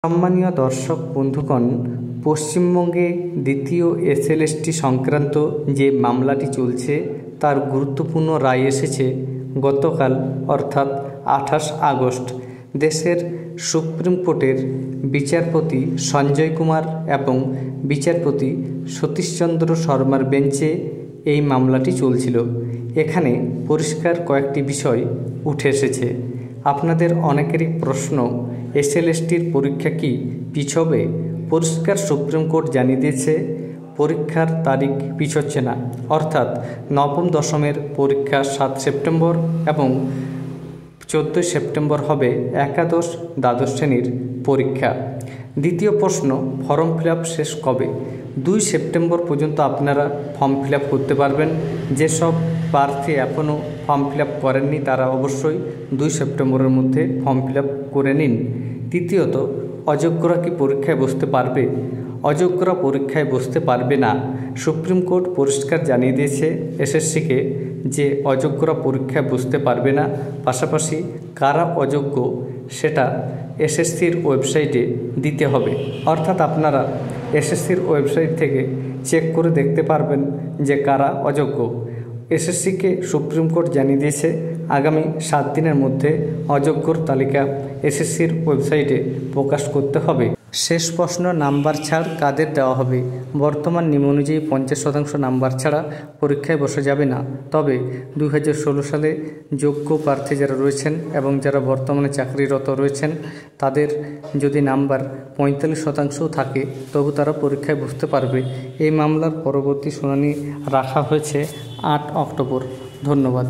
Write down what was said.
সম্মানীয় দর্শক বন্ধুগণ, পশ্চিমবঙ্গে দ্বিতীয় এসএলএসটি সংক্রান্ত যে মামলাটি চলছে তার গুরুত্বপূর্ণ রায় এসেছে গতকাল অর্থাৎ 28 আগস্ট। দেশের সুপ্রিম কোর্টের বিচারপতি সঞ্জয় কুমার এবং বিচারপতি সতীশচন্দ্র শর্মার বেঞ্চে এই মামলাটি চলছিল। এখানে পরিষ্কার কয়েকটি বিষয় উঠে এসেছে। আপনাদের অনেকেরই প্রশ্ন, এসএলএসটির পরীক্ষা কি পিছবে? পরিষ্কার সুপ্রিম কোর্ট জানিয়ে দিয়েছে পরীক্ষার তারিখ পিছচ্ছে না, অর্থাৎ নবম দশমের পরীক্ষা 7 সেপ্টেম্বর এবং 14 সেপ্টেম্বর হবে একাদশ দ্বাদশ শ্রেণীর পরীক্ষা। দ্বিতীয় প্রশ্ন, ফর্ম ফিল আপ শেষ কবে? 2 সেপ্টেম্বর পর্যন্ত আপনারা ফর্ম ফিল আপ করতে পারবেন। যেসব প্রার্থী এখনও ফর্ম ফিল আপ করেননি তারা অবশ্যই 2 সেপ্টেম্বরের মধ্যে ফর্ম ফিল আপ করে নিন। তৃতীয়ত, অযোগ্যরা কি পরীক্ষায় বসতে পারবে? অযোগ্যরা পরীক্ষায় বসতে পারবে না। সুপ্রিম কোর্ট পরিষ্কার জানিয়ে দিয়েছে এসএসসিকে যে অযোগ্যরা পরীক্ষায় বসতে পারবে না। পাশাপাশি কারা অযোগ্য সেটা এসএসসির ওয়েবসাইটে দিতে হবে, অর্থাৎ আপনারা এসএসসির ওয়েবসাইট থেকে চেক করে দেখতে পারবেন যে কারা অযোগ্য। এসএসসিকে সুপ্রিম কোর্ট জানিয়ে দিয়েছে আগামী 7 দিনের মধ্যে অযোগ্যর তালিকা এসএসসির ওয়েবসাইটে প্রকাশ করতে হবে। শেষ প্রশ্ন, নাম্বার ছাড় কাদের দেওয়া হবে? বর্তমান নিয়ম অনুযায়ী 50% নাম্বার ছাড়া পরীক্ষায় বসে যাবে না। তবে 2016 সালে যোগ্য প্রার্থী যারা রয়েছেন এবং যারা বর্তমানে চাকরিরত রয়েছেন তাদের যদি নাম্বার 45% থাকে তবু তারা পরীক্ষায় বসতে পারবে। এই মামলার পরবর্তী শুনানি রাখা হয়েছে 8 অক্টোবর। ধন্যবাদ।